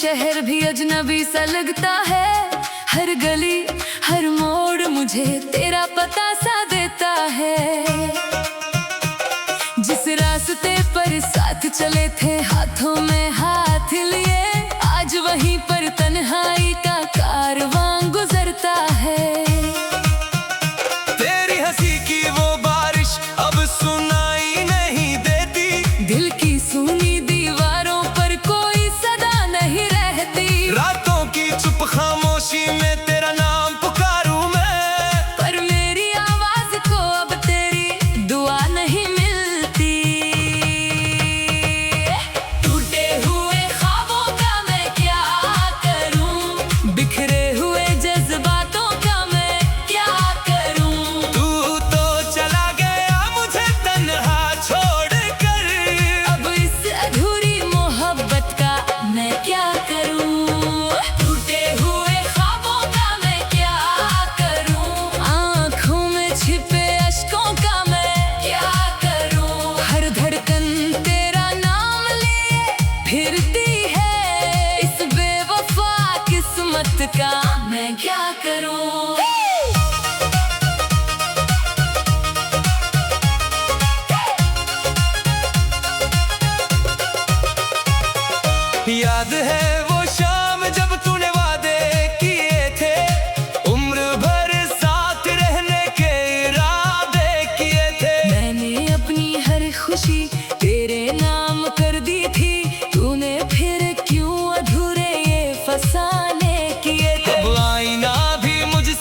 शहर भी अजनबी सा लगता है। हर गली हर मोड़ मुझे तेरा पता सा देता है। जिस रास्ते पर साथ चले थे हाथों में हाथ लिए, आज वहीं पर तन्हाई का कारवां गुजरता है। तेरी हंसी की वो बारिश अब सुनाई नहीं देती, दिल की सुनी दीवारों पर कोई सदा नहीं रहती। रातों की चुप खामोशी में तेरा नाम पुकारूं मैं, पर मेरी आवाज को अब तेरी दुआ नहीं मिलती। टूटे हुए ख्वाबों का मैं क्या करूं, बिखरे हुए जज्बातों का मैं क्या करूं। तू तो चला गया मुझे तन्हा छोड़कर, अब इस अधूरी मोहब्बत का मैं क्या करूं। टूटे हुए ख्वाबों का मैं क्या करूं, आंखों में छिपे अश्कों का मैं क्या करूं। हर धड़कन तेरा नाम लिए फिरती है, इस बेवफा किस्मत का मैं क्या करूं। याद है वो शाम जब तूने वादे किए थे, उम्र भर साथ रहने के इरादे किए थे। मैंने अपनी हर खुशी तेरे नाम कर दी थी, तूने फिर क्यों अधूरे ये फसाने किए थे। अब आईना भी मुझसे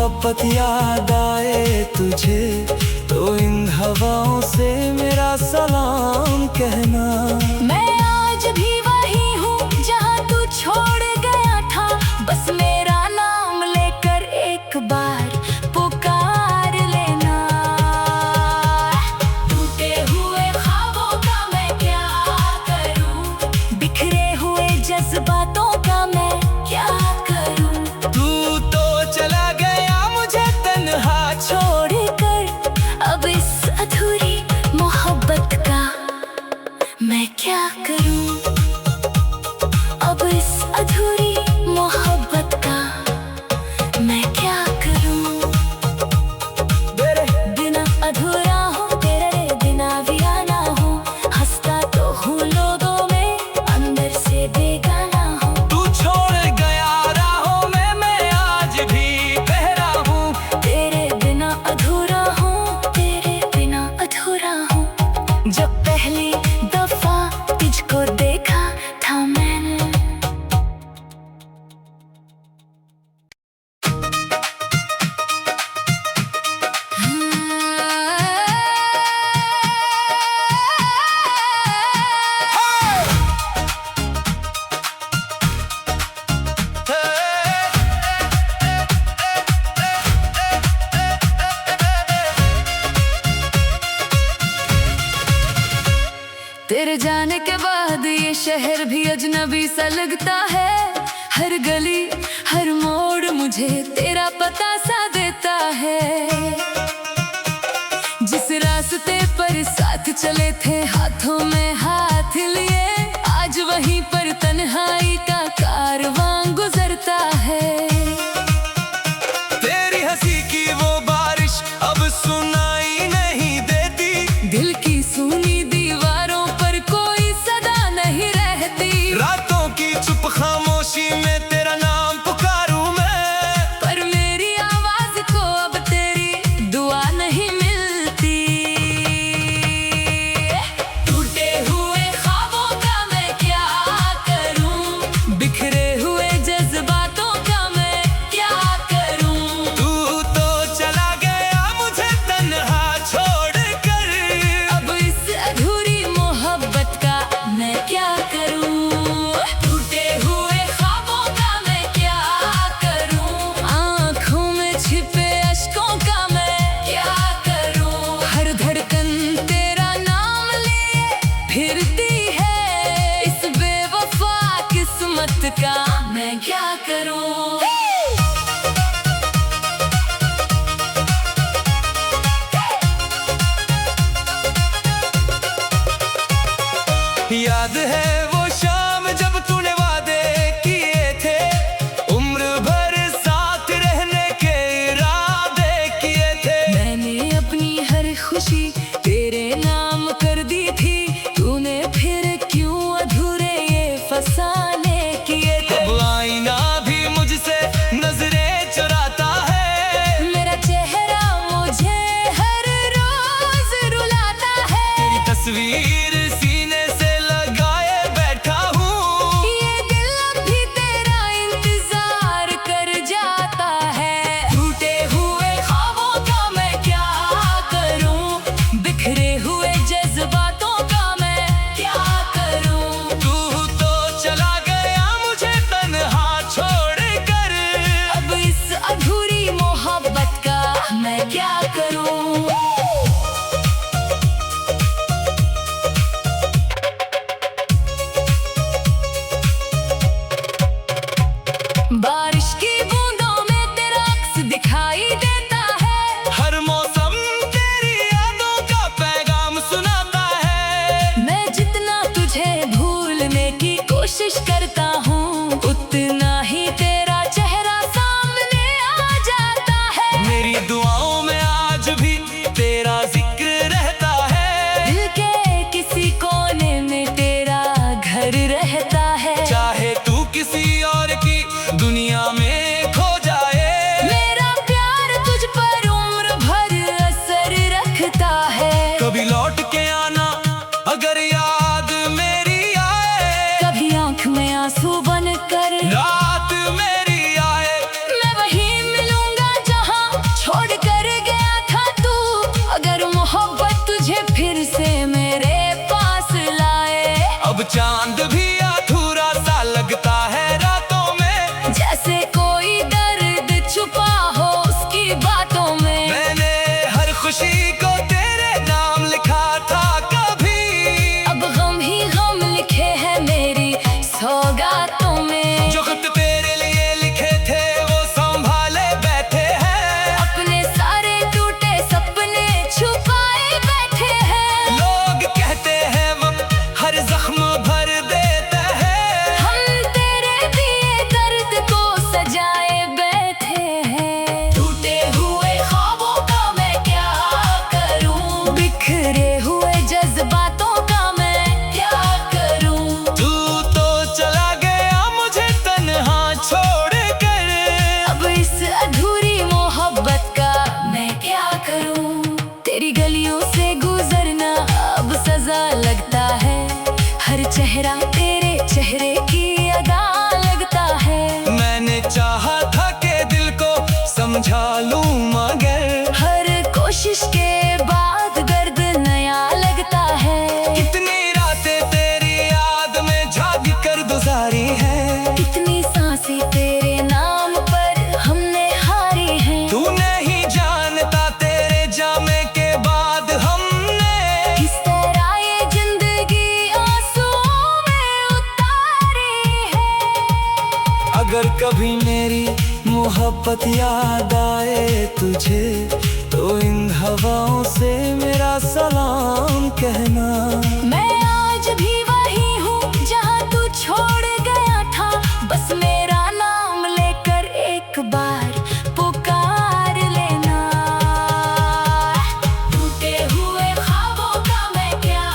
मोहब्बत याद आए तुझे तो इन हवाओं से मेरा सलाम कहना। मैं आज भी वही हूँ जहाँ तू छोड़ गया था, बस मेरा नाम लेकर एक बार पुकार लेना। टूटे हुए ख्वाबों का मैं क्या करूँ, बिखरे हुए जज्बातों का मैं क्या करूँ। तू तो चला गया मुझे तन्हा छोड़कर, अब इस अधूरी मोहब्बत का मैं क्या करूं। अब इस अधूरी मोहब्बत का मैं क्या करूं। तेरे बिना अधूरा हूँ, तेरे बिना भी आना हूँ, हंसता तो हूँ लोगों में, अंदर से बेगाना हूँ। तू छोड़ गया राहों में, मैं आज भी बहरा हूँ। तेरे बिना अधूरा हूँ, तेरे बिना अधूरा हूँ। जब पहली दफा तुझको देखा था मैंने, तेरे जाने के बाद ये शहर भी अजनबी सा लगता है। हर गली हर मोड़ मुझे तेरा पता सा देता है। जिस रास्ते पर साथ चले थे हाथों में हाथ लिए, आज वहीं पर तन्हाई का कारवां गुजरता है। तेरी हंसी की वो बारिश अब सुनाई नहीं देती, दिल की सुनी दीवारों पर कोई सदा नहीं रहती। रातों की चुप खामोशी में तेरा नाम पुकारूं मैं, पर मेरी आवाज को अब तेरी दुआ नहीं मिलती। टूटे हुए ख्वाबों का मैं क्या करूं, बिखरे हुए जज्बातों का मैं क्या करूं। तू तो चला गया मुझे तन्हा छोड़कर, अब इस अधूरी मोहब्बत का मैं क्या करूं। टूटे हुए ख्वाबों का मैं क्या करूं, आंखों में छिपे अश्कों का मैं क्या करूं। हर धड़कन तेरा नाम लिए फिरती है, इस बेवफा किस्मत का मैं क्या करूं। याद है वो शाम जब तूने वादे किए थे, उम्र भर साथ रहने के इरादे किए थे। मैंने अपनी हर खुशी तेरे नाम कर दी थी, तूने फिर क्यों अधूरे ये फसाने किए थे। अब आईना भी मुझसे नजरें चुराता है, मेरा चेहरा मुझे हर रोज रुलाता है। तेरी तस्वीर सीने से लगाए बैठा हूँ, ये दिल अब भी तेरा इंतजार कर जाता है। टूटे हुए ख्वाबों का मैं क्या करूं, बिखरे हुए जज्बातों का मैं क्या करूं। तू तो चला गया मुझे तन्हा छोड़कर, अब इस अधूरी मोहब्बत का मैं क्या करूं। बारिश की बूंदों में तेरा अक्स दिखाई देता है। हर मौसम तेरी यादों का पैगाम सुनाता है। मैं जितना तुझे भूलने की कोशिश करता हूँ, उतना ही तेरा चेहरा सामने आ जाता है। मेरी दुआओं में आज भी तेरा चांद भी अधूरा सा लगता है रातों में, जैसे कोई दर्द छुपा हो उसकी बातों में। मैंने हर खुशी को तेरे नाम लिखा था कभी, अब गम ही गम लिखे हैं मेरी सौगातों में। जो खत तेरे लिए लिखे थे वो संभाले बैठे हैं, अपने सारे टूटे सपने छुपाए बैठे हैं। लोग कहते हैं वक्त हर जख्म भर देता है, हम तेरे दिए दर्द को सजाए बैठे हैं। टूटे हुए ख्वाबों का मैं क्या करूं, बिखरे हुए जज्बातों का मैं क्या करूं। तू तो चला गया मुझे तन्हा छोड़ कर, अब इस अधूरी मोहब्बत का मैं क्या करूं। तेरी गलियों से गुजरना अब सजा लगता है, हर चेहरा तेरे चेहरे की अदा लगता है। मैंने चाहा था कि दिल को समझा लूं मगर हर कोशिश के बाद दर्द नया लगता है। कितनी रातें तेरी याद में जाग कर गुजारी है, कितनी सांसें तेरे नाम पर हमने हारी हैं। तू नहीं जानता तेरे जाने के बाद हमने किस तरह ये जिंदगी आंसुओं में उतारी है। अगर कभी मेरी मोहब्बत याद आए तुझे तो इन हवाओं से मेरा सलाम कहना। मैं आज भी वही हूँ जहाँ तू छोड़ गया था, बस मेरा नाम लेकर एक बार पुकार लेना। टूटे हुए ख्वाबों का मैं क्या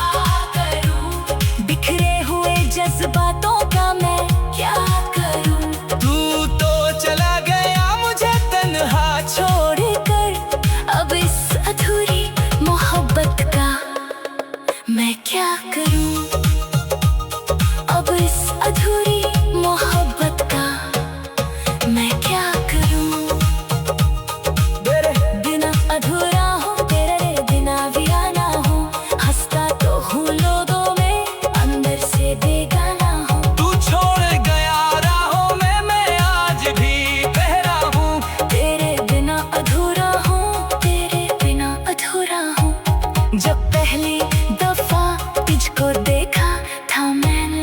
करूँ, बिखरे हुए जज्बातों का मैं क्या करूँ। तू तो चला गया मुझे तन्हा छोड़ कर अब इस अधूरी मोहब्बत का मैं क्या करूं। अब इस अधूरी मोहब्बत का मैं क्या करूं। तेरे बिना अधूरा हूँ, तेरे बिना भी आना हूँ, हंसता तो हूँ लोगों में, अंदर से बेगाना हूँ। तू छोड़ गया राहों में मैं आज भी बहरा हूँ, तेरे बिना अधूरा हूँ, तेरे बिना अधूरा हूँ। जब पहली दफा तुझको देखा था मैंने,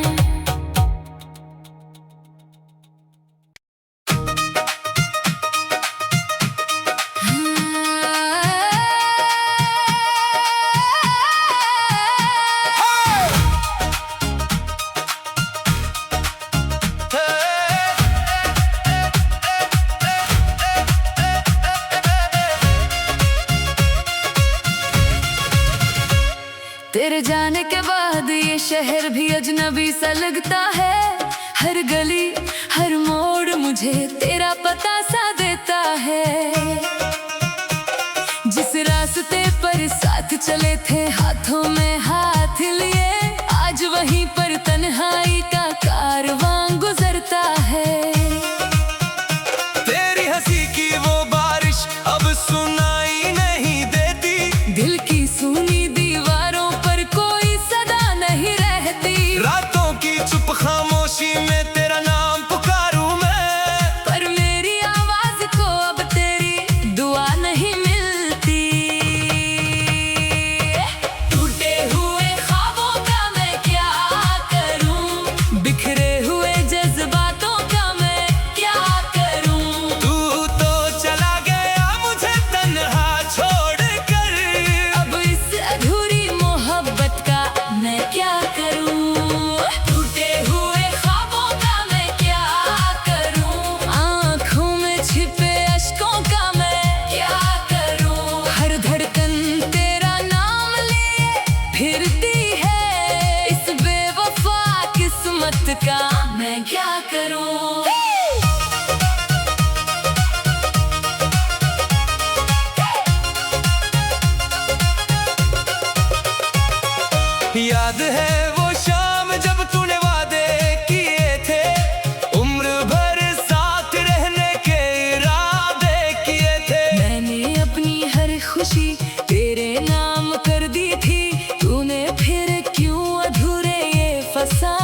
तेरे जाने के बाद ये शहर भी अजनबी सा लगता है। हर गली हर मोड़ मुझे तेरा पता सा देता है। जिस रास्ते पर साथ चले थे हाथों में हाथ लिए, आज वहीं पर तन्हाई का कारवां गुजरता है। तेरी हंसी की वो बारिश अब सुनाई नहीं देती, दिल की सुनी दीवारों पर कोई सदा नहीं रहती। रातों की चुप खामोशी में तेरा नाम पुकारूं मैं, पर मेरी आवाज को अब तेरी दुआ नहीं मिलती। टूटे हुए ख्वाबों का मैं क्या करूं, बिखरे हुए जज्बातों का मैं क्या करूं। तू तो चला गया मुझे तन्हा छोड़ कर, अब इस अधूरी मोहब्बत का मैं क्या करूं। टूटे हुए ख्वाबों का मैं क्या करूं, आंखों में छिपे अश्कों का मैं क्या करूं। हर धड़कन तेरा नाम लिए फिरती है, इस बेवफा किस्मत का मैं क्या करूं। याद है वो शाम जब तूने वादे किए थे, उम्र भर साथ रहने के इरादे किए थे। मैंने अपनी हर खुशी तेरे नाम कर दी थी, तूने फिर क्यों अधूरे ये फसा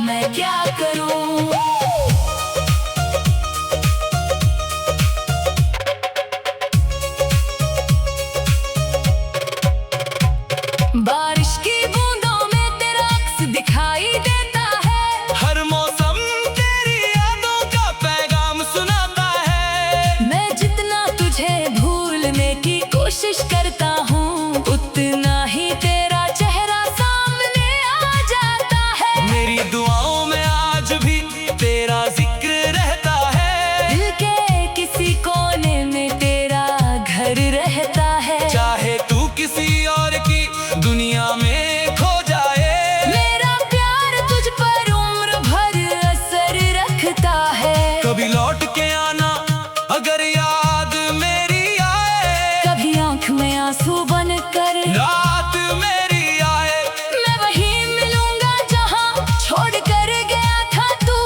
मैं क्या करूं। बारिश की बूंदों में तेरा अक्स दिखाई देता है। हर मौसम तेरी यादों का पैगाम सुनाता है। मैं जितना तुझे भूलने की कोशिश करता हूँ, उतना ही तेरा चेहरा सामने आ जाता है। मेरी दुआओं में आज भी तेरा जिक्र रहता है। दिल के किसी कोने में तेरा घर रहता है। चाहे तू किसी और की दुनिया में खो जाए, मेरा प्यार तुझ पर उम्र भर असर रखता है। कभी लौट के आना अगर याद मेरी आए, कभी आंख में आंसू बनकर रात मेरी आए। मैं वहीं मिलूंगा जहां छोड़ कर गया था तू।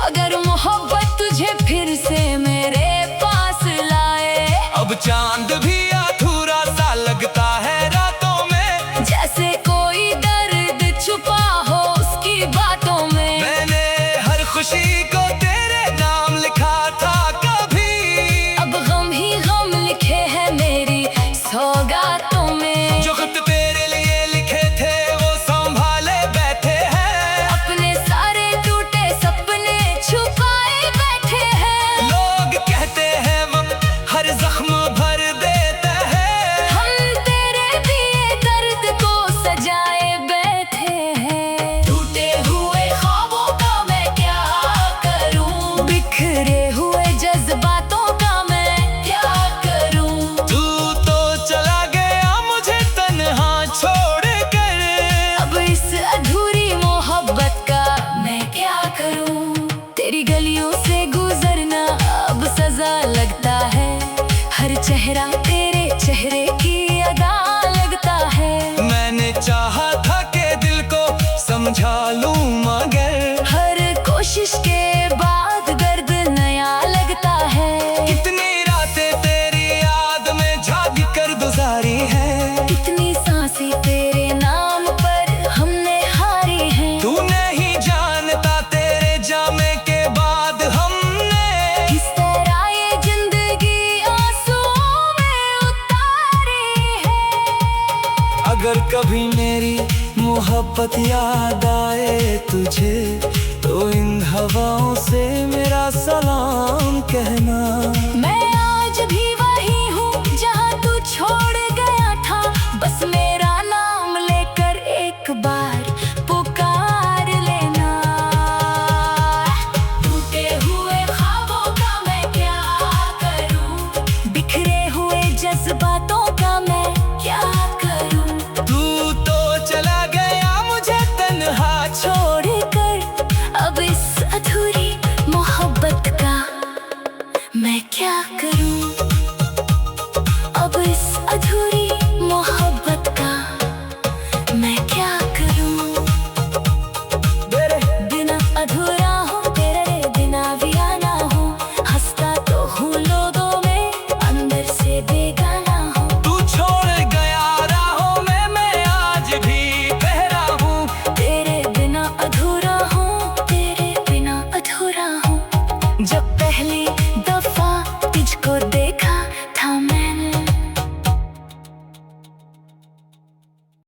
अगर मोहब्बत तुझे फिर से मेरे पास लाए, अब चांद भी अधूरा सा लगता है रातों में, जैसे कोई दर्द छुपा हो उसकी बातों में। मैंने हर खुशी को तेरे नाम लिखा था कभी, अब गम ही गम लिखे हैं मेरी सौगातों में। जो खत तेरे लिए लिखे थे वो संभाले बैठे हैं। अपने सारे टूटे सपने छुपाए बैठे हैं। लोग कहते हैं वक्त हर जख्म भर देता है, हम तेरे दिए दर्द को सजाए बैठे हैं। टूटे हुए ख्वाबों का मैं क्या करूं, बिखरे हुए जज्बातों का मैं क्या करूं। तू तो चला गया मुझे तन्हा छोड़ कर, अब इस अधूरी मोहब्बत का मैं क्या करूं। तेरी गलियों से गुजरना अब सजा लगता है। हर चेहरा तेरे चेहरे की अदा लगता है। मैंने चाहा था कि दिल को समझा लूं मगर हर कोशिश के बाद दर्द नया लगता है। कितनी रातें तेरी याद में जाग कर गुजारी है। कितनी सांसें तेरे नाम पर हमने हारी हैं। तू नहीं जानता तेरे जाने के बाद हमने किस तरह ये जिंदगी आंसुओं में उतारी है। अगर कभी मेरी मोहब्बत याद आए तुझे, तो इन हवाओं से मेरा सलाम कहना। मैं आज भी वही हूँ जहाँ तू छोड़ गया था। बस मेरा नाम लेकर एक बार पुकार लेना। टूटे हुए ख्वाबों का मैं क्या करूँ, बिखरे हुए जज्बातों का मैं क्या करूँ। तू तो चला गया मुझे तन्हा छोड़ कर अब इस अधूरी मोहब्बत का मैं क्या करूं। अब इस अधूरी मोहब्बत का मैं क्या करूं। तेरे बिना अधूरा हूँ, तेरे बिना भी आना हूँ। हंसता तो हूँ लोगों में, अंदर से बेगाना हूँ। तू छोड़ गया राहों में, मैं आज भी पहरा हूँ। तेरे बिना अधूरा हूँ, तेरे बिना अधूरा हूँ। जब पहली